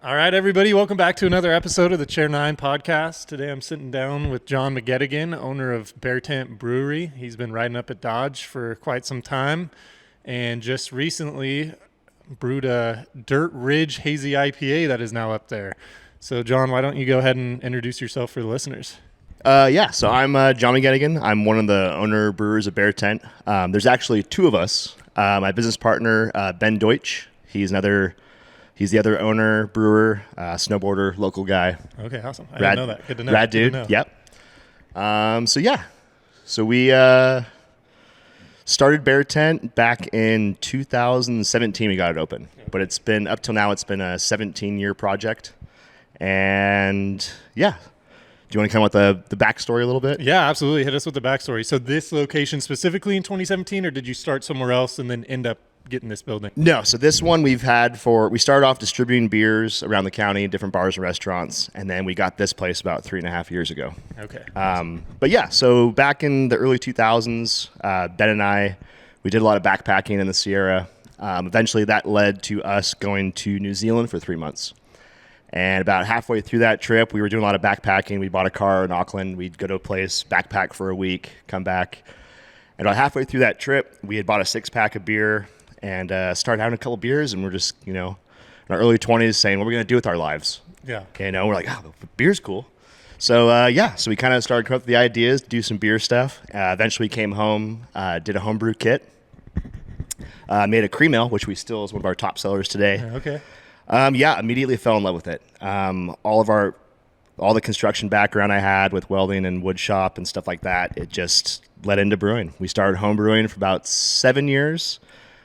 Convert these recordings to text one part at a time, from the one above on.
All right, everybody, welcome back to another episode of the Chair 9 podcast. Today I'm sitting down with John McGettigan, owner of Bear Tent Brewery. He's been riding up at Dodge for quite some time and just recently brewed a Dirt Ridge Hazy IPA that is now up there. So, John, why don't you go ahead and introduce yourself for the listeners? So I'm John McGettigan. I'm one of the owner brewers of Bear Tent. There's actually two of us. My business partner, Ben Deutsch, he's the other owner, brewer, snowboarder, local guy. Okay, awesome. I didn't know that. Good to know. Rad dude. Good to know. Yep. So we started Bear Tent back in 2017. We got it open, but it's been up till now. It's been a 17-year project, and yeah. Do you want to come with the backstory a little bit? Yeah, absolutely. Hit us with the backstory. So this location specifically in 2017, or did you start somewhere else and then end up getting this building? No. So this one we started off distributing beers around the county, different bars and restaurants, and then we got this place about 3.5 years ago. Okay. But yeah, so back in the early 2000s, Ben and I, we did a lot of backpacking in the Sierra. Eventually that led to us going to New Zealand for 3 months. And about halfway through that trip, we were doing a lot of backpacking. We bought a car in Auckland. We'd go to a place, backpack for a week, come back. And about halfway through that trip, we had bought a 6-pack of beer and started having a couple beers. And we're just, in our early 20s saying, what are we going to do with our lives? Yeah. We're like, beer's cool. So, so we kind of started coming up with the ideas to do some beer stuff. Eventually came home, did a homebrew kit, made a cream ale, which we still is one of our top sellers today. Okay. Immediately fell in love with it. All the construction background I had with welding and wood shop and stuff like that, it just led into brewing. We started home brewing for about 7 years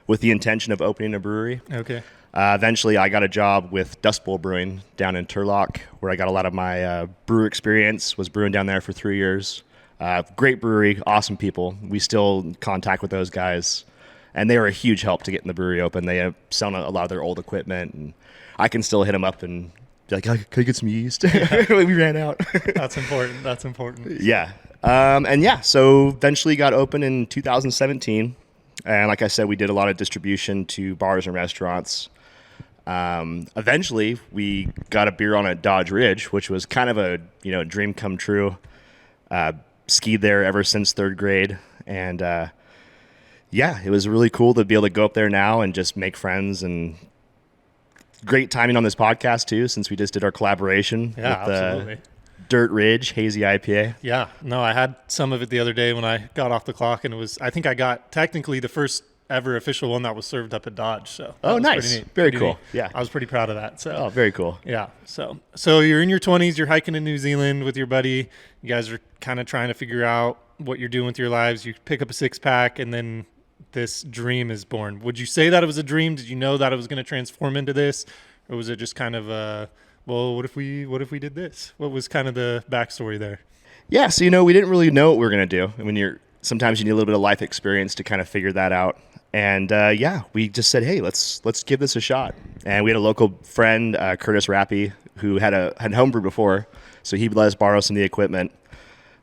with the intention of opening a brewery. Okay. Eventually, I got a job with Dust Bowl Brewing down in Turlock, where I got a lot of my brewer experience, was brewing down there for 3 years. Great brewery, awesome people. We still in contact with those guys. And they were a huge help to getting the brewery open. They have selling a lot of their old equipment, and I can still hit them up and be like, "Can I get some yeast?" We ran out. That's important. Yeah. So eventually got open in 2017. And like I said, we did a lot of distribution to bars and restaurants. Eventually, we got a beer on at Dodge Ridge, which was kind of a dream come true. Skied there ever since 3rd grade. And it was really cool to be able to go up there now and just make friends, and great timing on this podcast too, since we just did our collaboration with absolutely. Dirt Ridge Hazy IPA. Yeah, no, I had some of it the other day when I got off the clock, and I think I got technically the first ever official one that was served up at Dodge. So nice, very cool. Neat. Yeah, I was pretty proud of that. So very cool. Yeah, so you're in your 20s, you're hiking in New Zealand with your buddy. You guys are kind of trying to figure out what you're doing with your lives. You pick up a 6-pack, and then this dream is born. Would you say that it was a dream? Did you know that it was going to transform into this, or was it just kind of what if we did this? What was kind of the backstory there? Yeah, so we didn't really know what we were going to do. I mean, sometimes you need a little bit of life experience to kind of figure that out. And we just said, hey, let's give this a shot. And we had a local friend, Curtis Rappy, who had homebrewed before, so he let us borrow some of the equipment.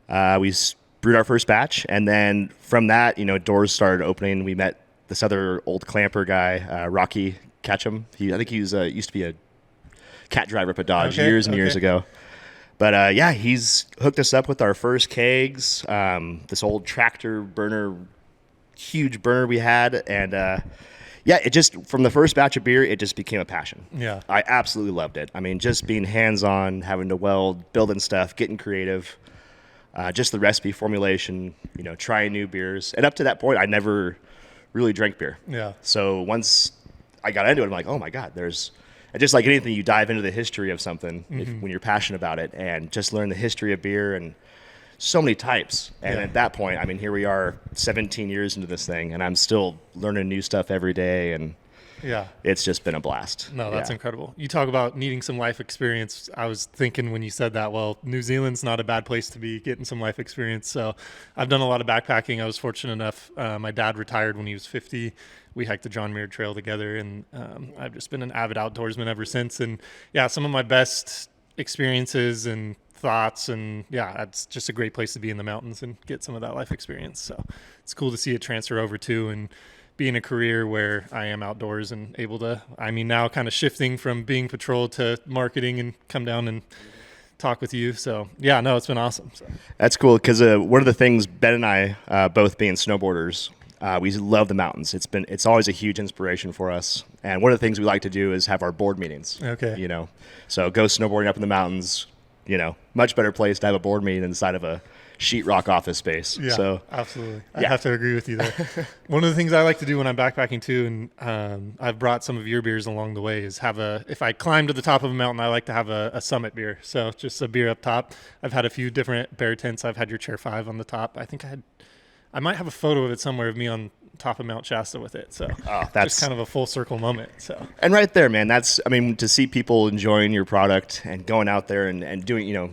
We brewed our first batch, and then from that, doors started opening. We met this other old clamper guy, Rocky Ketchum. I think he used to be a cat driver up at Dodge years and years ago. But he's hooked us up with our first kegs, this old tractor burner, huge burner we had, and it just, from the first batch of beer, it just became a passion. Yeah, I absolutely loved it. I mean, just being hands-on, having to weld, building stuff, getting creative. Just the recipe formulation, trying new beers. And up to that point, I never really drank beer. Yeah. So once I got into it, I'm like, oh my God, and just like anything, you dive into the history of something when you're passionate about it, and just learn the history of beer and so many types. And at that point, I mean, here we are 17 years into this thing, and I'm still learning new stuff every day. And it's just been a blast. No, that's incredible. You talk about needing some life experience. I was thinking when you said that, well, New Zealand's not a bad place to be getting some life experience. So I've done a lot of backpacking. I was fortunate enough. My dad retired when he was 50. We hiked the John Muir Trail together, and I've just been an avid outdoorsman ever since. And some of my best experiences and thoughts, and it's just a great place to be in the mountains and get some of that life experience. So it's cool to see it transfer over too. And be in a career where I am outdoors and able to, I mean, now kind of shifting from being patrol to marketing and come down and talk with you. So yeah, no, it's been awesome. So. That's cool because one of the things Ben and I, both being snowboarders, we love the mountains. It's always a huge inspiration for us. And one of the things we like to do is have our board meetings. Okay. You know, so go snowboarding up in the mountains. You know, much better place to have a board meeting inside of a sheetrock office space. Yeah, so absolutely. I have to agree with you there. One of the things I like to do when I'm backpacking too, and I've brought some of your beers along the way, is if I climb to the top of a mountain, I like to have a summit beer. So just a beer up top. I've had a few different Bear Tents. I've had your Chair 5 on the top. I think I might have a photo of it somewhere of me on top of Mount Shasta with it. So that's just kind of a full circle moment. So, and right there, man, to see people enjoying your product and going out there and doing, you know,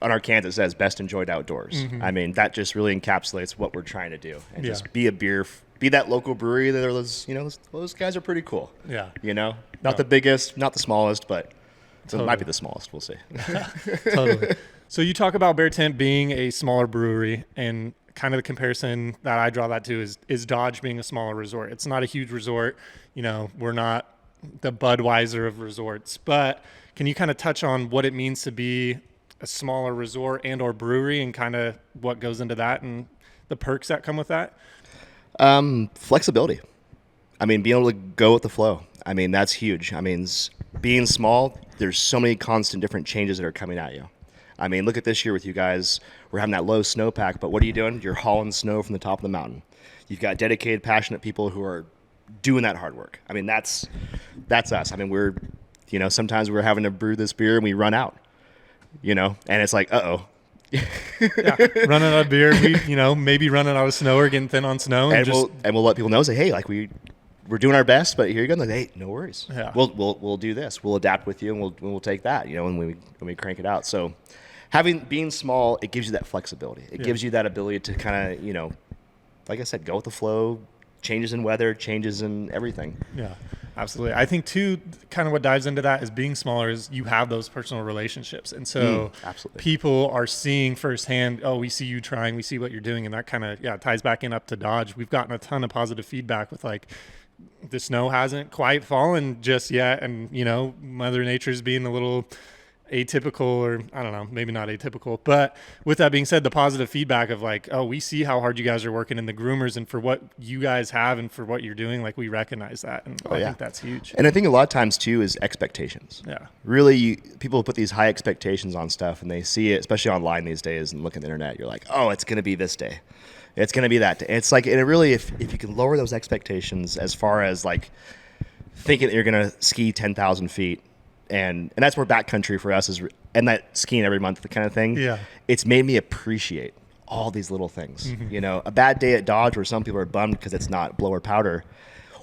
on our can it says best enjoyed outdoors. Mm-hmm. I mean, that just really encapsulates what we're trying to do, and just be that local brewery that those guys are pretty cool. Yeah. You know, not the biggest, not the smallest, but Totally. it might be the smallest. We'll see. Totally. So you talk about Bear Tent being a smaller brewery, and kind of the comparison that I draw that to is Dodge being a smaller resort. It's not a huge resort. You know, we're not the Budweiser of resorts, but can you kind of touch on what it means to be a smaller resort and or brewery, and kind of what goes into that and the perks that come with that? Flexibility. I mean, being able to go with the flow. I mean, that's huge. I mean, being small, there's so many constant different changes that are coming at you. I mean, look at this year with you guys. We're having that low snowpack, but what are you doing? You're hauling snow from the top of the mountain. You've got dedicated, passionate people who are doing that hard work. I mean, that's us. I mean, sometimes we're having to brew this beer and we run out, you know, and it's like, uh-oh. Yeah, running out of beer, maybe running out of snow or getting thin on snow. And we'll let people know, say, hey, like we're doing our best, but here you go. Like, hey, no worries. Yeah. We'll do this. We'll adapt with you, and we'll take that, you know, when we crank it out. So being small, it gives you that flexibility. It gives you that ability to kind of, you know, like I said, go with the flow, changes in weather, changes in everything. Yeah, absolutely. I think too, kind of what dives into that is being smaller is you have those personal relationships. And so people are seeing firsthand, oh, we see you trying, we see what you're doing. And that kind of, ties back in up to Dodge. We've gotten a ton of positive feedback with like, the snow hasn't quite fallen just yet. And, you know, Mother Nature's being a little atypical, or I don't know, maybe not atypical, but with that being said, the positive feedback of like, oh, we see how hard you guys are working in the groomers, and for what you guys have and for what you're doing, like we recognize that. And I think that's huge. And I think a lot of times too is expectations. Yeah. Really, people put these high expectations on stuff, and they see it, especially online these days, and look at the internet, you're like, oh, it's going to be this day. It's going to be that day. It's like, and it really, if you can lower those expectations as far as like thinking that you're going to ski 10,000 feet, and that's where backcountry for us is, and that skiing every month, the kind of thing. Yeah. It's made me appreciate all these little things. Mm-hmm. You know, a bad day at Dodge where some people are bummed because it's not blower powder.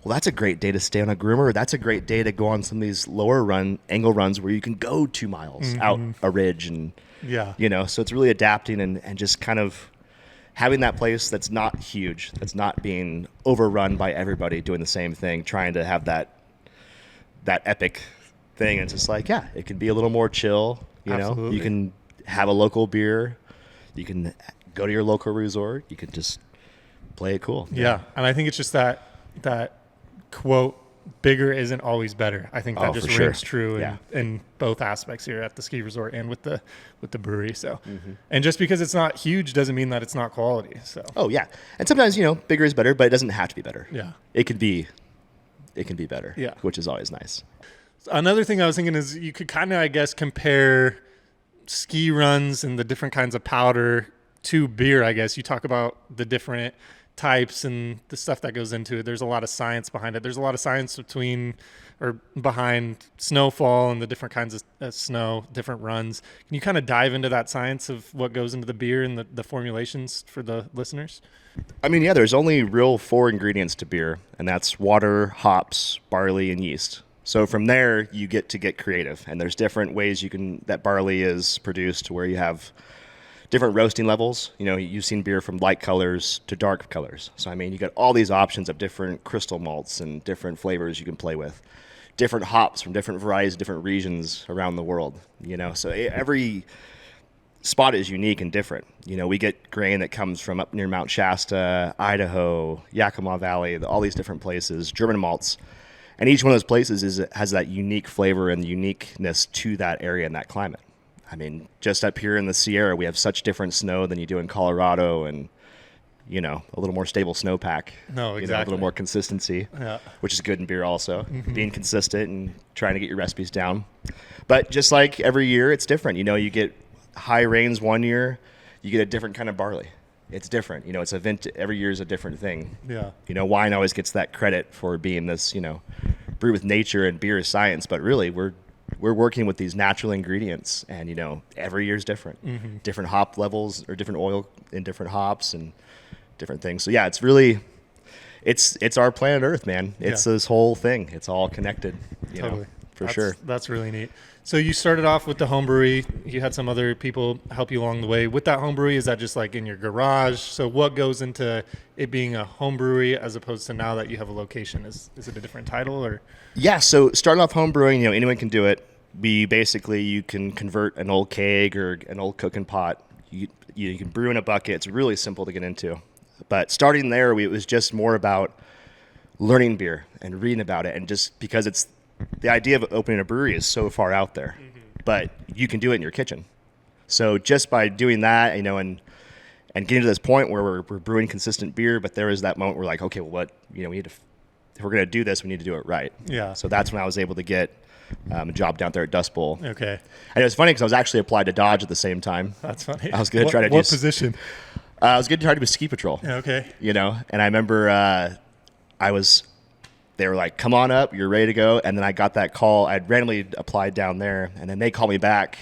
Well, that's a great day to stay on a groomer. That's a great day to go on some of these lower angle runs where you can go 2 miles out a ridge, and you know, so it's really adapting and just kind of having that place that's not huge, that's not being overrun by everybody doing the same thing, trying to have that epic thing. And it's just like, it can be a little more chill, you know. You can have a local beer, you can go to your local resort, you can just play it cool. Yeah. And I think it's just that quote, bigger isn't always better. I think that just rings true in both aspects here at the ski resort and with the brewery. So, and just because it's not huge doesn't mean that it's not quality. So, and sometimes, you know, bigger is better, but it doesn't have to be better. Yeah, it can be better. Yeah, which is always nice. Another thing I was thinking is you could kind of, I guess, compare ski runs and the different kinds of powder to beer. I guess you talk about the different types and the stuff that goes into it. There's a lot of science behind it. There's a lot of science behind snowfall and the different kinds of snow, different runs. Can you kind of dive into that science of what goes into the beer and the formulations for the listeners? I mean, there's only real 4 ingredients to beer, and that's water, hops, barley, and yeast. So from there, you get creative, and there's different ways that barley is produced, where you have different roasting levels. You know, you've seen beer from light colors to dark colors. So, I mean, you got all these options of different crystal malts and different flavors you can play with. Different hops from different varieties, different regions around the world, you know. So every spot is unique and different. We get grain that comes from up near Mount Shasta, Idaho, Yakima Valley, all these different places, German malts. And each one of those places has that unique flavor and uniqueness to that area and that climate. I mean, just up here in the Sierra, we have such different snow than you do in Colorado, and a little more stable snowpack. No, exactly. A little more consistency, which is good in beer also. Being consistent and trying to get your recipes down. But just like every year, it's different. You get high rains one year, you get a different kind of barley. It's different. It's a every year is a different thing. Yeah. Wine always gets that credit for being this, brew with nature and beer is science. But really, we're working with these natural ingredients, and every year is different. Different hop levels or different oil in different hops and different things. So yeah, it's really, it's our planet Earth, man. It's this whole thing. It's all connected. Totally. For sure. That's really neat. So you started off with the home brewery. You had some other people help you along the way. With that home brewery, is that just like in your garage? So what goes into it being a home brewery as opposed to now that you have a location? Is it a different title or? Yeah. So starting off home brewing, anyone can do it. You can convert an old keg or an old cooking pot. You can brew in a bucket. It's really simple to get into. But starting there, it was just more about learning beer and reading about it, and just because the idea of opening a brewery is so far out there, but you can do it in your kitchen. So just by doing that, and getting to this point where we're brewing consistent beer, but there is that moment where we're like, okay, well, we need to, if we're going to do this, we need to do it right. Yeah. So that's when I was able to get a job down there at Dust Bowl. Okay. And it was funny because I was actually applied to Dodge at the same time. That's funny. I was going to try to do what position? I was going to try to do ski patrol. Okay. And I remember they were like, come on up, you're ready to go. And then I got that call. I'd randomly applied down there, and then they called me back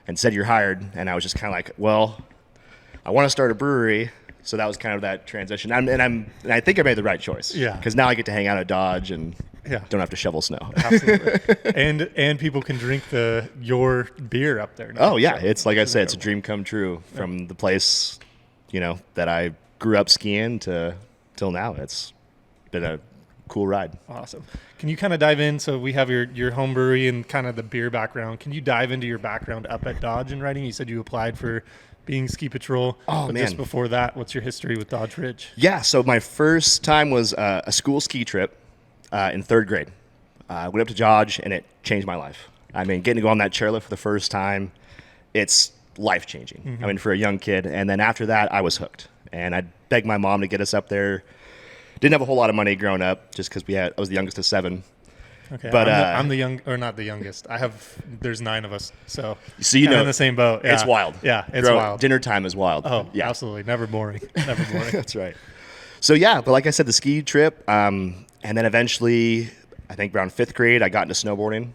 and said, you're hired. And I was just kind of like, well, I want to start a brewery. So that was kind of that transition. And I think I made the right choice. Yeah. Because now I get to hang out at Dodge and don't have to shovel snow. Absolutely. and people can drink your beer up there now. Oh, yeah. It's like I said, it's a dream come true from the place, that I grew up skiing till now. It's been a cool ride. Awesome. Can you kind of dive in? So we have your home brewery and kind of the beer background. Can you dive into your background up at Dodge and writing? You said you applied for being ski patrol. Oh, but man. Just before that, what's your history with Dodge Ridge? Yeah. So my first time was a school ski trip in third grade. I went up to Dodge, and it changed my life. I mean, getting to go on that chairlift for the first time, it's life-changing. I mean, for a young kid. And then after that, I was hooked. And I begged my mom to get us up there. Didn't have a whole lot of money growing up, just because I was the youngest of 7. Okay, but I'm not the youngest. There's 9 of us, so in the same boat. Yeah. It's wild. Yeah, it's wild. Dinner time is wild. Oh, yeah, absolutely, never boring. Never boring. That's right. So yeah, but like I said, the ski trip, and then eventually, I think around 5th grade, I got into snowboarding,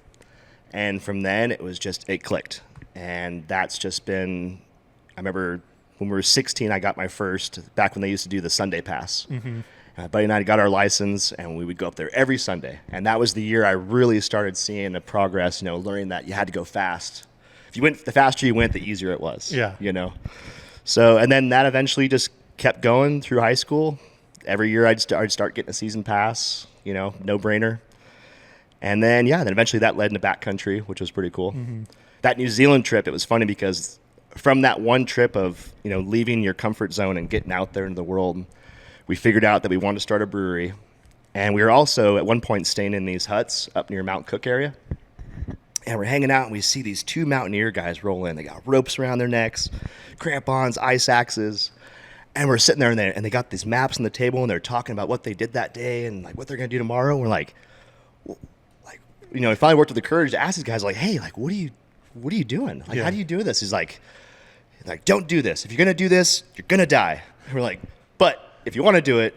and from then it clicked, and that's just been. I remember when we were 16, I got my first, back when they used to do the Sunday pass. Buddy and I got our license, and we would go up there every Sunday. And that was the year I really started seeing the progress, learning that you had to go fast. If you went, the faster you went, the easier it was. Yeah. So, and then that eventually just kept going through high school. Every year I'd start getting a season pass, no brainer. And then, then eventually that led into Backcountry, which was pretty cool. That New Zealand trip, it was funny because from that one trip of, leaving your comfort zone and getting out there into the world, we figured out that we wanted to start a brewery. And we were also at one point staying in these huts up near Mount Cook area. And we're hanging out, and we see these 2 mountaineer guys roll in. They got ropes around their necks, crampons, ice axes. And we're sitting there, and they got these maps on the table, and they're talking about what they did that day and like what they're going to do tomorrow. And we're like, we finally worked with the courage to ask these guys, like, hey, like, what are you doing? Like, how do you do this? He's like, don't do this. If you're going to do this, you're going to die. And we're like, but if you want to do it,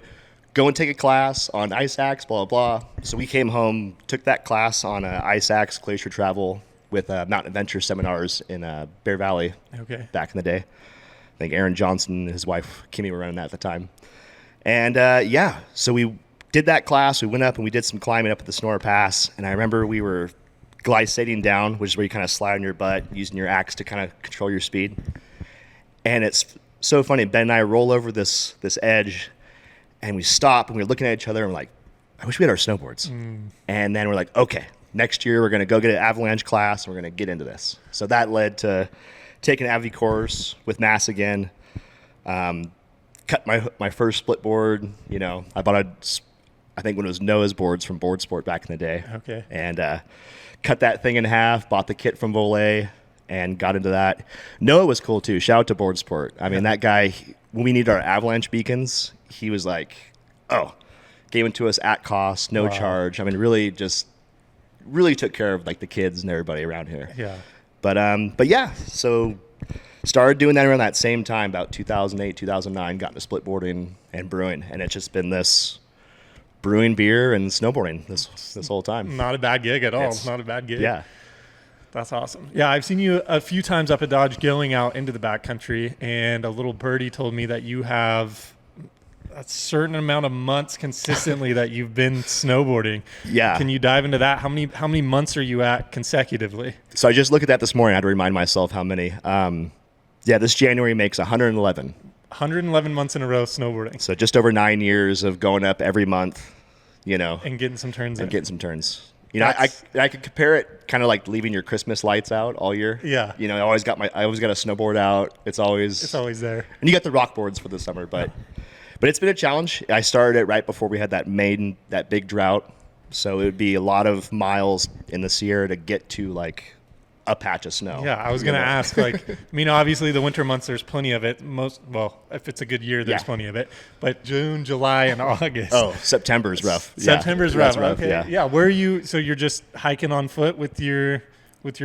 go and take a class on ice axe, blah, blah, blah. So we came home, took that class on ice axe glacier travel with Mountain Adventure seminars in Bear Valley back in the day. I think Aaron Johnson and his wife, Kimmy, were running that at the time. And so we did that class. We went up and we did some climbing up at the Sonora Pass. And I remember we were glyciding down, which is where you kind of slide on your butt, using your axe to kind of control your speed. And it's so funny. Ben and I roll over this edge, and we stop, and we're looking at each other, and we're like, I wish we had our snowboards. And then we're like, okay, next year we're going to go get an avalanche class, and we're going to get into this. So that led to taken an AV course with McGettigan. Cut my first split board. I bought I think when it was Noah's boards from Board Sport back in the day. Okay. And cut that thing in half, bought the kit from Volet, and got into that. Noah was cool too. Shout out to Board Sport. I mean, that guy, when we needed our avalanche beacons, he was like, gave it to us at cost, no charge. I mean, really took care of like the kids and everybody around here. Yeah. But yeah, so started doing that around that same time, about 2008, 2009, got into split boarding and brewing. And it's just been this brewing beer and snowboarding this whole time. Not a bad gig at all. Not a bad gig. Yeah. That's awesome. Yeah, I've seen you a few times up at Dodge going out into the backcountry, and a little birdie told me that you have a certain amount of months consistently that you've been snowboarding. Yeah. Can you dive into that? How many months are you at consecutively? So I just looked at that this morning. I had to remind myself how many. This January makes 111. 111 months in a row snowboarding. So just over 9 years of going up every month, And getting some turns in. Getting some turns. I could compare it kind of like leaving your Christmas lights out all year. Yeah. I always got a snowboard out. It's always there. And you got the rock boards for the summer, but it's been a challenge. I started it right before we had that big drought. So it would be a lot of miles in the Sierra to get to like a patch of snow. Yeah, I was going to ask, obviously the winter months, there's plenty of it. If it's a good year, there's plenty of it. But June, July, and August. Oh, September's rough. September's rough. Okay. Yeah. Yeah. Where are you? So you're just hiking on foot with your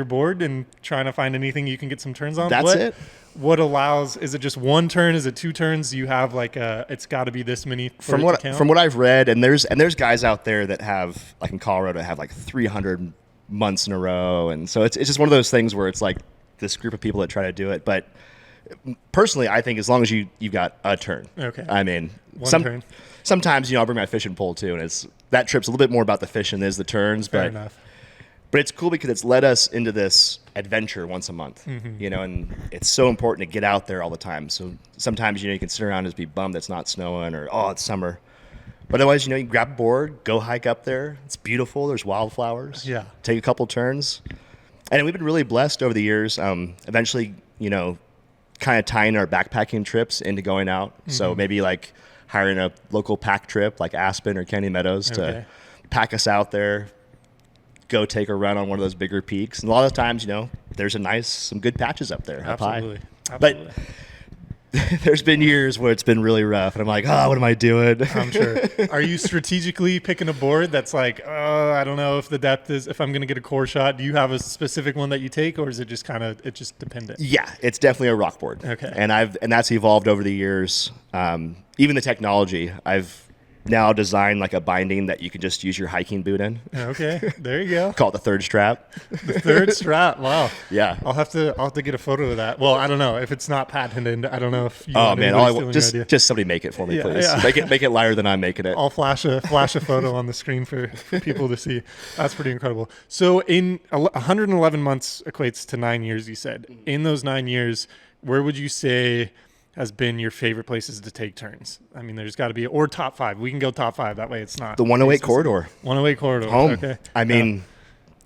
board and trying to find anything you can get some turns on? That's it. What allows? Is it just one turn? Is it two turns? Do you have it's got to be this many? From what I've read, and there's guys out there that have, like in Colorado, have like 300 months in a row, and so it's just one of those things where it's like this group of people that try to do it. But personally, I think as long as you've got a turn. Okay. I mean, turn. Sometimes I'll bring my fishing pole too, and that trip's a little bit more about the fishing than is the turns. Fair enough. But it's cool because it's led us into this adventure once a month, and it's so important to get out there all the time. So sometimes you can sit around and just be bummed it's not snowing or it's summer. But otherwise, you grab a board, go hike up there. It's beautiful. There's wildflowers. Yeah. Take a couple turns. And we've been really blessed over the years. Eventually, kind of tying our backpacking trips into going out. So maybe like hiring a local pack trip like Aspen or Canyon Meadows to pack us out there, go take a run on one of those bigger peaks. And a lot of times, there's some good patches up there. Absolutely. But there's been years where it's been really rough, and I'm like, what am I doing? I'm sure. Are you strategically picking a board that's like, I don't know if I'm going to get a core shot? Do you have a specific one that you take, or is it just just dependent? Yeah, it's definitely a rock board. Okay. And that's evolved over the years. Even the technology, I've now designed like a binding that you can just use your hiking boot in. Okay, there you go. Call it the third strap. The third strap. Wow. Yeah. I'll have to get a photo of that. Well, I don't know if it's not patented. I don't know if you. Oh man, just somebody make it for me, please. Yeah. Make it lighter than I'm making it. I'll flash a photo on the screen for people to see. That's pretty incredible. So in 111 months equates to 9 years. You said in those 9 years, where would you say has been your favorite places to take turns? I mean, there's got to be, or top 5. We can go top 5. That way it's not. The 108 corridor. 108 corridor. Home. Okay. I mean,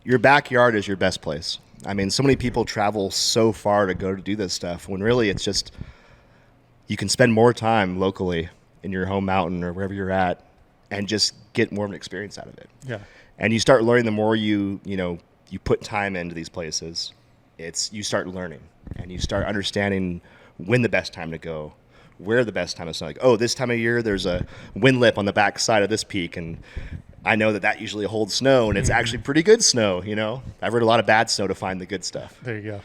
your backyard is your best place. I mean, so many people travel so far to go to do this stuff when really it's just, you can spend more time locally in your home mountain or wherever you're at and just get more of an experience out of it. Yeah. And you start learning the more you put time into these places, you start learning and you start understanding when the best time to go, where the best time to snow. Like, this time of year there's a wind lip on the back side of this peak, and I know that usually holds snow, and it's actually pretty good snow. I've heard a lot of bad snow to find the good stuff. There you go.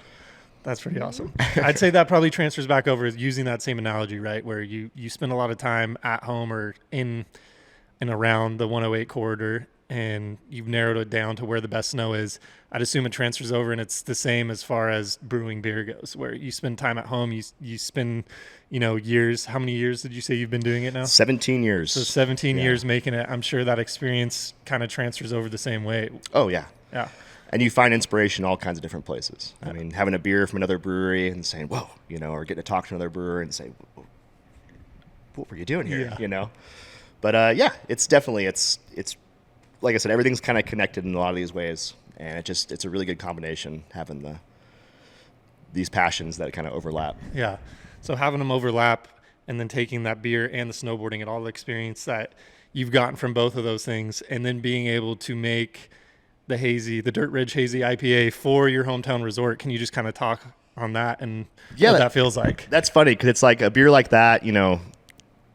That's pretty awesome. I'd say that probably transfers back over using that same analogy, right? Where you spend a lot of time at home or in and around the 108 corridor, and you've narrowed it down to where the best snow is. I'd assume it transfers over, and it's the same as far as brewing beer goes, where you spend time at home, you spend, years. How many years did you say you've been doing it now? 17 years. So 17 years making it. I'm sure that experience kind of transfers over the same way. Oh, yeah. Yeah. And you find inspiration in all kinds of different places. I mean, having a beer from another brewery and saying, whoa, or getting to talk to another brewer and say, what were you doing here? But it's definitely, it's like I said, everything's kind of connected in a lot of these ways. And it's a really good combination having these passions that kind of overlap. Yeah. So having them overlap and then taking that beer and the snowboarding and all the experience that you've gotten from both of those things, and then being able to make the Dirt Ridge Hazy IPA for your hometown resort. Can you just kind of talk on that and what that feels like? That's funny because it's like a beer like that, you know,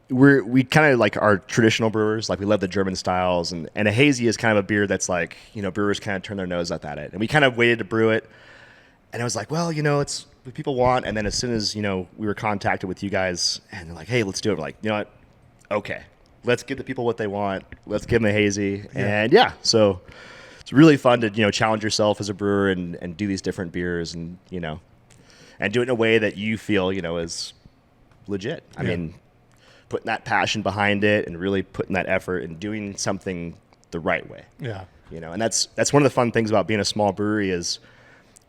we kind of like our traditional brewers, like we love the German styles, and a hazy is kind of a beer that's like, you know, brewers kind of turn their nose up at it. And we kind of waited to brew it. And I was like, well, you know, it's what people want. And then as soon as, you know, we were contacted with you guys and they're like, hey, let's do it. We're like, you know what? Okay, let's give the people what they want. Let's give them a hazy. And so it's really fun to, you know, challenge yourself as a brewer and do these different beers and, you know, and do it in a way that you feel, you know, is legit. I mean, putting that passion behind it and really putting that effort and doing something the right way. Yeah. You know, and that's one of the fun things about being a small brewery is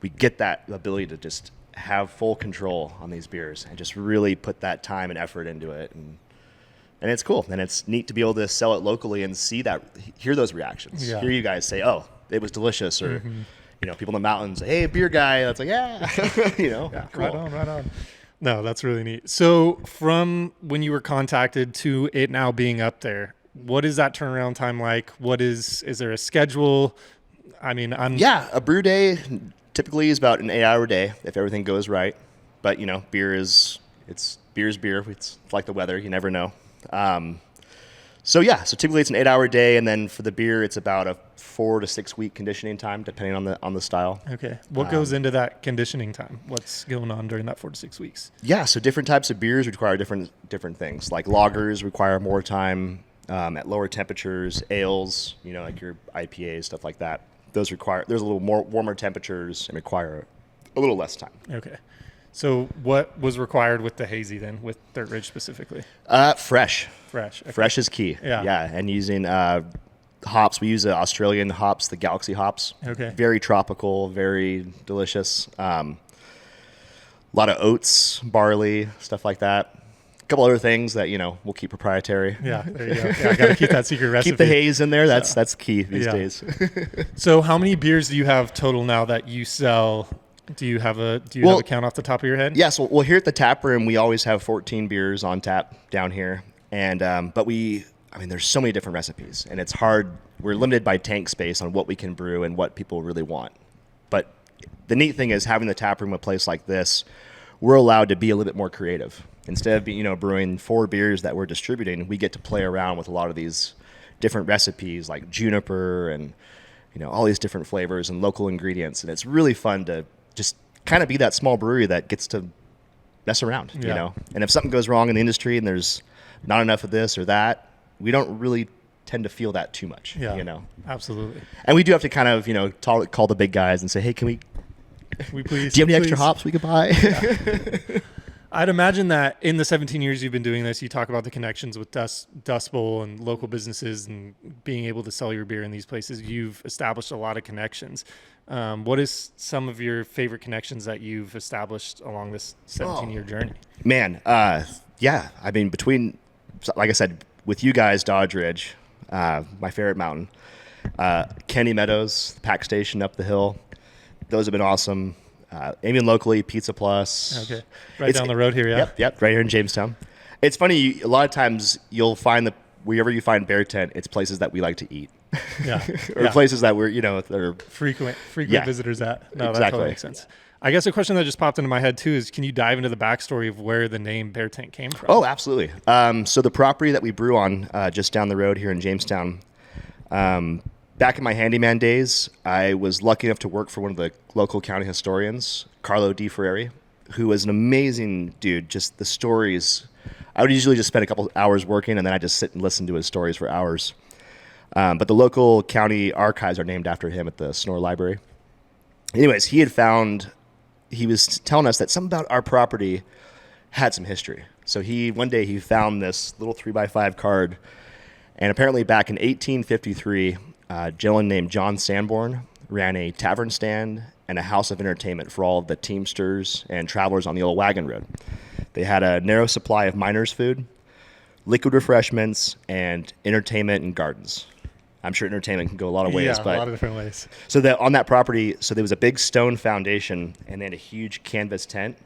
we get that ability to just have full control on these beers and just really put that time and effort into it. And it's cool. And it's neat to be able to sell it locally and hear those reactions. Yeah. Hear you guys say, oh, it was delicious. Or, you know, people in the mountains, hey, beer guy. That's like, yeah, you know, cool. Right on. No, that's really neat. So from when you were contacted to it now being up there, what is that turnaround time like? Is there a schedule? I mean, a brew day typically is about an 8-hour day if everything goes right. But, you know, beer is beer. It's like the weather. You never know. So typically it's an 8-hour day. And then for the beer, it's about a 4 to 6 week conditioning time, depending on the style. Okay. What goes into that conditioning time? What's going on during that 4 to 6 weeks? Yeah. So different types of beers require different things. Like lagers require more time at lower temperatures. Ales, you know, like your IPAs, stuff like that. There's a little more warmer temperatures and require a little less time. Okay. So what was required with the hazy then, with Dirt Ridge specifically? Fresh. Okay. Fresh is key. Yeah. And using hops. We use the Australian hops, the Galaxy hops. Okay. Very tropical, very delicious. A lot of oats, barley, stuff like that. A couple other things that, you know, we'll keep proprietary. Yeah, there you go. Yeah, I got to keep that secret recipe. Keep the haze in there. That's key these days. So how many beers do you have total now that you sell? Do you have a count off the top of your head? Yes. Well, here at the tap room, we always have 14 beers on tap down here. And but there's so many different recipes, and it's hard. We're limited by tank space on what we can brew and what people really want. But the neat thing is having the tap room, a place like this, we're allowed to be a little bit more creative. Instead of brewing 4 beers that we're distributing, we get to play around with a lot of these different recipes like juniper and, you know, all these different flavors and local ingredients. And it's really fun to just kind of be that small brewery that gets to mess around, you know. And if something goes wrong in the industry and there's not enough of this or that, we don't really tend to feel that too much, you know. Absolutely. And we do have to kind of, you know, call the big guys and say, hey, can we please? Do you have any extra hops we could buy? Yeah. I'd imagine that in the 17 years you've been doing this, you talk about the connections with Dust Bowl and local businesses and being able to sell your beer in these places. You've established a lot of connections. What is some of your favorite connections that you've established along this 17-year journey? Man, yeah. I mean, between, like I said, with you guys, Dodge Ridge, my favorite mountain, Kenny Meadows, the pack station up the hill, those have been awesome. Even locally, Pizza Plus. Okay, down the road here, yeah. Yep, right here in Jamestown. It's funny, a lot of times you'll find wherever you find Bear Tent, it's places that we like to eat. Yeah. Or places that we're, you know, they're frequent visitors at. No, exactly. That totally makes sense. I guess a question that just popped into my head too is, can you dive into the backstory of where the name Bear Tent came from? Oh, absolutely. So the property that we brew on just down the road here in Jamestown, back in my handyman days, I was lucky enough to work for one of the local county historians, Carlo Di Ferreri, who was an amazing dude. Just the stories. I would usually just spend a couple hours working, and then I just sit and listen to his stories for hours. But the local county archives are named after him at the Sonora Library. Anyways, he was telling us that something about our property had some history. So one day he found this little 3x5 card, and apparently back in 1853, a gentleman named John Sanborn ran a tavern stand and a house of entertainment for all of the teamsters and travelers on the old wagon road. They had a narrow supply of miners' food, liquid refreshments, and entertainment and gardens. I'm sure entertainment can go a lot of ways, Yeah, but a lot of different ways. so that on that property, so there was a big stone foundation and then a huge canvas tent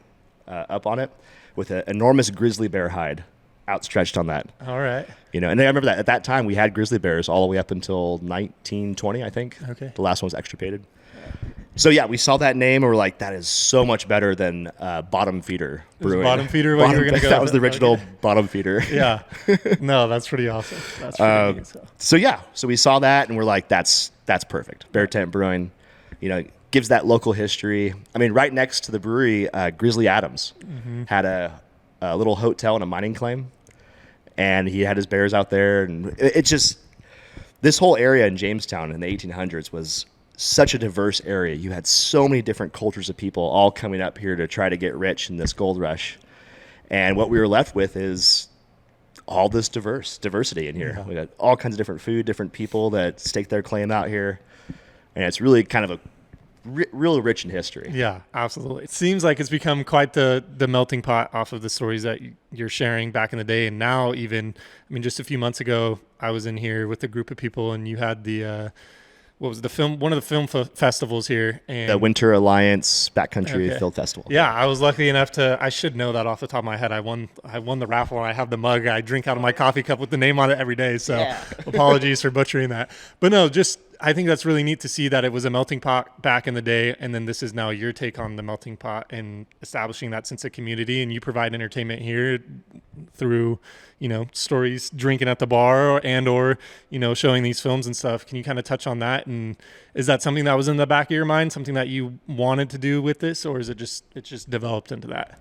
up on it with an enormous grizzly bear hide outstretched on that. All right. And I remember that at that time we had grizzly bears all the way up until 1920, I think. Okay. The last one was extirpated. So yeah, we saw that name and we're like, that is so much better than Bottom Feeder Brewing. Bottom Feeder, what you were going to go That with was the it? original Okay. Bottom Feeder. Yeah. No, that's pretty awesome. That's pretty neat, so. So yeah, so we saw that and we're like, that's perfect. Bear Tent Brewing, gives that local history. I mean, right next to the brewery, Grizzly Adams had a little hotel and a mining claim, and he had his bears out there, and it's just this whole area in Jamestown in the 1800s was such a diverse area. You had so many different cultures of people all coming up here to try to get rich in this gold rush, and what we were left with is all this diversity in here. Yeah. We got all kinds of different food, different people that stake their claim out here, and it's really kind of a real rich in history. Yeah, absolutely. It seems like it's become quite the melting pot off of the stories that you're sharing back in the day. And now even, I mean, just a few months ago, I was in here with a group of people and you had the, one of the film festivals here. And The Winter Alliance Backcountry Okay. Film Festival. yeah, I was lucky enough I should know that off the top of my head. I won the raffle and I have the mug. I drink out of my coffee cup with the name on it every day. So apologies for butchering that. But no, I think that's really neat to see that it was a melting pot back in the day. And then this is now your take on the melting pot and establishing that sense of community. And you provide entertainment here through, stories, drinking at the bar or showing these films and stuff. Can you kind of touch on that? And is that something that was in the back of your mind, something that you wanted to do with this, or is it just developed into that?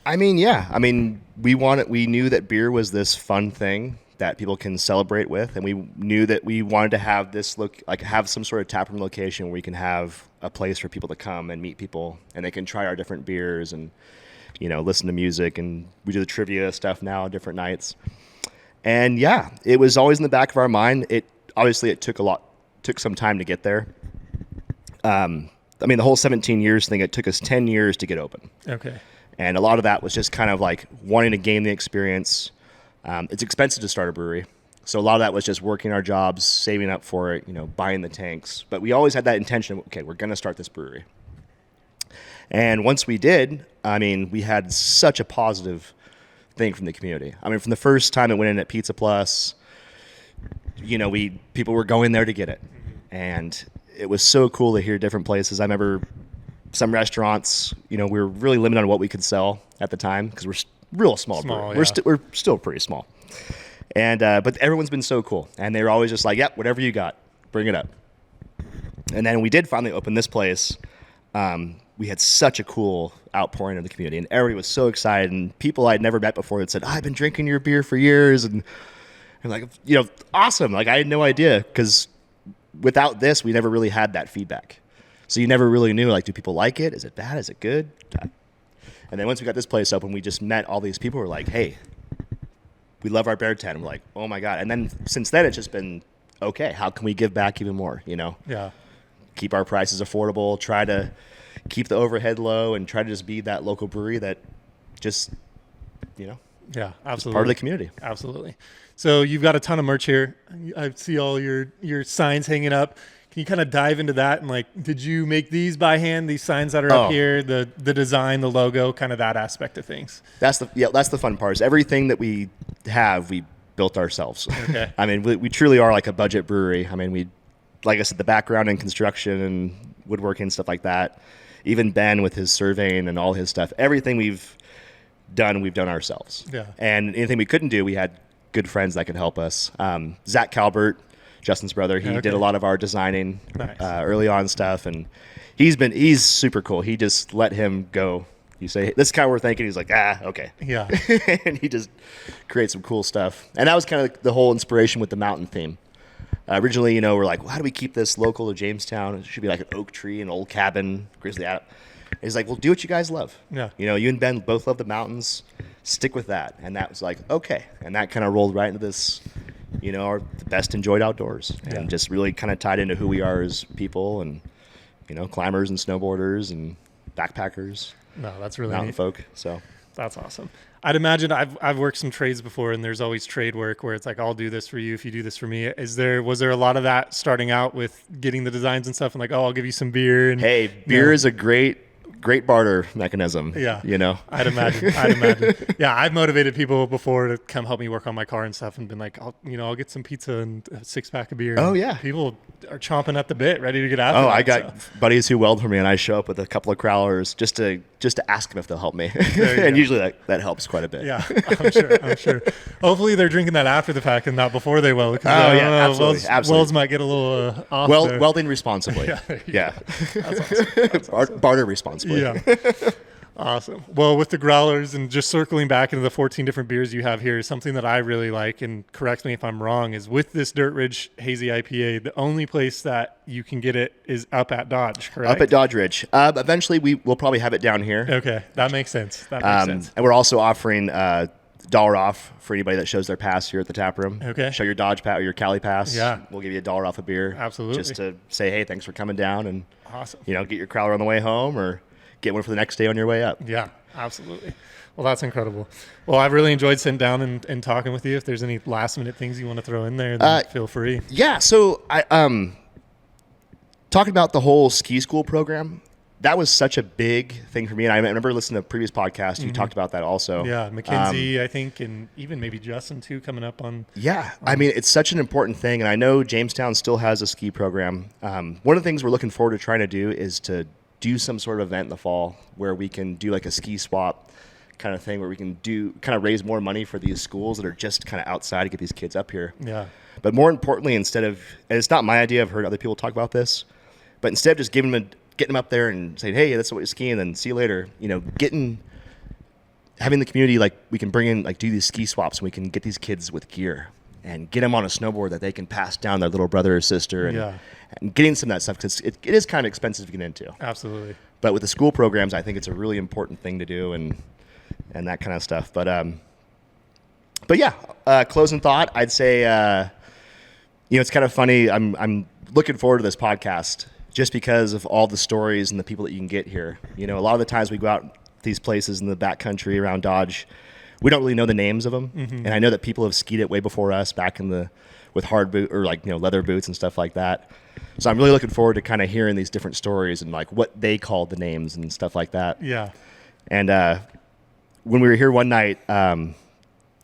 I mean, yeah. I mean, we knew that beer was this fun thing that people can celebrate with, and we knew that we wanted to have this have some sort of taproom location where we can have a place for people to come and meet people, and they can try our different beers and listen to music, and we do the trivia stuff now on different nights. And yeah, it was always in the back of our mind. It took some time to get there. I mean, the whole 17 years thing, it took us 10 years to get open. Okay. And a lot of that was just kind of like wanting to gain the experience. It's expensive to start a brewery. So a lot of that was just working our jobs, saving up for it, buying the tanks. But we always had that intention of, okay, we're going to start this brewery. And once we did, I mean, we had such a positive thing from the community. I mean, from the first time it went in at Pizza Plus, people were going there to get it. And it was so cool to hear different places. I remember some restaurants, we were really limited on what we could sell at the time because we're real small. Small, brewery. yeah. We're still pretty small. And but everyone's been so cool. And they were always just like, yep, whatever you got, bring it up. And then we did finally open this place. We had such a cool outpouring of the community, and everybody was so excited. And people I'd never met before that said, I've been drinking your beer for years. And I'm like, awesome. Like, I had no idea, because without this, we never really had that feedback. So you never really knew, like, do people like it? Is it bad? Is it good? And then once we got this place open, we just met all these people who were like, hey, we love our Bear Tent. And we're like, oh my God. And then since then, it's just been, okay, how can we give back even more, Yeah. Keep our prices affordable, try to keep the overhead low, and try to just be that local brewery that just, Yeah, absolutely. part of the community. Absolutely. So you've got a ton of merch here. I see all your signs hanging up. Can you kind of dive into that? And, like, did you make these by hand, these signs that are up here, the design, the logo, kind of that aspect of things? That's the fun part, is everything that we have, we built ourselves. Okay. I mean, we truly are like a budget brewery. I mean, like I said, the background in construction and woodworking and stuff like that, even Ben with his surveying and all his stuff, everything we've done ourselves. Yeah. And anything we couldn't do, we had good friends that could help us. Zach Calbert, Justin's brother, he did a lot of our designing early on stuff, and he's super cool. He just let him go. You say, this is kind of what we're thinking. He's like, okay. Yeah. And he just creates some cool stuff. And that was kind of the whole inspiration with the mountain theme. Originally, we're like, well, how do we keep this local to Jamestown? It should be like an oak tree, an old cabin, grizzly Adam. He's like, well, do what you guys love. Yeah. You and Ben both love the mountains. Stick with that. And that was like, okay. And that kind of rolled right into this, our best enjoyed outdoors. Yeah. And just really kind of tied into who we are as people, and, climbers and snowboarders and backpackers. No, that's really mountain neat. folk. So That's awesome. I'd imagine I've worked some trades before, and there's always trade work where it's like, I'll do this for you if you do this for me. Was there a lot of that starting out with getting the designs and stuff, and like, oh, I'll give you some beer? And Hey, beer is a great barter mechanism. Yeah. You know? I'd imagine. Yeah, I've motivated people before to come help me work on my car and stuff, and been like, I'll get some pizza and a 6-pack of beer. Oh, And yeah. People are chomping at the bit, ready to get after Oh, that, I got buddies who weld for me, and I show up with a couple of crowlers just to ask them if they'll help me. And usually that helps quite a bit. Yeah, I'm sure. Hopefully they're drinking that after the fact and not before they weld. Absolutely. Welds might get a little off there. Welding responsibly. Yeah. That's awesome. Barter responsibly. Yeah. Awesome. Well, with the growlers and just circling back into the 14 different beers you have here, something that I really like, and correct me if I'm wrong, is with this Dirt Ridge Hazy IPA, the only place that you can get it is up at Dodge, correct? Up at Dodge Ridge. Eventually, we'll probably have it down here. Okay, that makes sense. And we're also offering $1 off for anybody that shows their pass here at the tap room. Okay. Show your Dodge pass or your Cali pass. Yeah. We'll give you $1 off a beer. Absolutely. Just to say, hey, thanks for coming down, and awesome. Get your crowler on the way home, or get one for the next day on your way up. Yeah, absolutely. Well, that's incredible. Well, I've really enjoyed sitting down and talking with you. If there's any last minute things you want to throw in there, then feel free. Yeah. So I talking about the whole ski school program. That was such a big thing for me. And I remember listening to a previous podcast. You talked about that also. Yeah, Mackenzie, I think, and even maybe Justin too, coming up on. Yeah, I mean, it's such an important thing. And I know Jamestown still has a ski program. One of the things we're looking forward to trying to do is to do some sort of event in the fall where we can do like a ski swap kind of thing, where we can raise more money for these schools that are just kind of outside to get these kids up here. Yeah. But more importantly, and it's not my idea, I've heard other people talk about this, but instead of just getting them up there and saying, hey, that's what you're skiing, and then see you later, having the community, like, we can bring in, like, do these ski swaps, and we can get these kids with gear and get them on a snowboard that they can pass down their little brother or sister, and getting some of that stuff, because it is kind of expensive to get into. Absolutely. But with the school programs, I think it's a really important thing to do, and that kind of stuff. But yeah, closing thought, I'd say, it's kind of funny. I'm looking forward to this podcast just because of all the stories and the people that you can get here. A lot of the times we go out these places in the backcountry around Dodge, we don't really know the names of them. Mm-hmm. And I know that people have skied it way before us back with hard boot or leather boots and stuff like that. So I'm really looking forward to kind of hearing these different stories and like what they called the names and stuff like that. Yeah. And when we were here one night,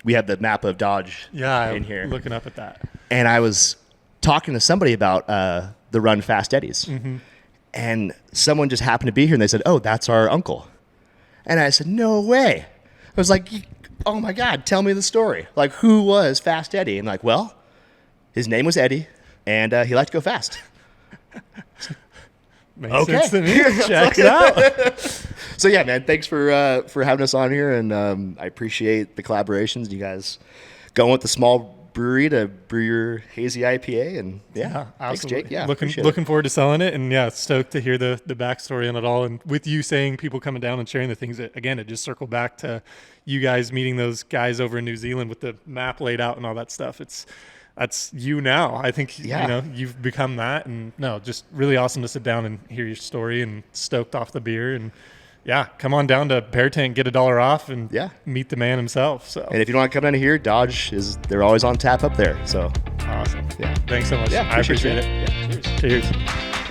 we had the map of Dodge in here. Looking up at that. And I was talking to somebody about the Run Fast Eddies. Mm-hmm. And someone just happened to be here, and they said, oh, that's our uncle. And I said, no way. I was like, oh, my God, tell me the story. Like, who was Fast Eddie? And like, well, his name was Eddie, and he liked to go fast. Makes sense to me. Check it out. So, yeah, man, thanks for having us on here, and I appreciate the collaborations. You guys going with the small brewery to brew your hazy IPA, and yeah, thanks, absolutely. Jake. Yeah, looking forward to selling it, and yeah, stoked to hear the backstory on it all. And with you saying people coming down and sharing the things, it just circled back to you guys meeting those guys over in New Zealand with the map laid out and all that stuff. That's you now. I think you've become that, and just really awesome to sit down and hear your story, and stoked off the beer. And yeah, come on down to Bear Tent, get $1 off, and meet the man himself. So, and if you don't want to come down here, Dodge they're always on tap up there. So awesome. Yeah, thanks so much. Yeah, I appreciate it. Yeah, cheers.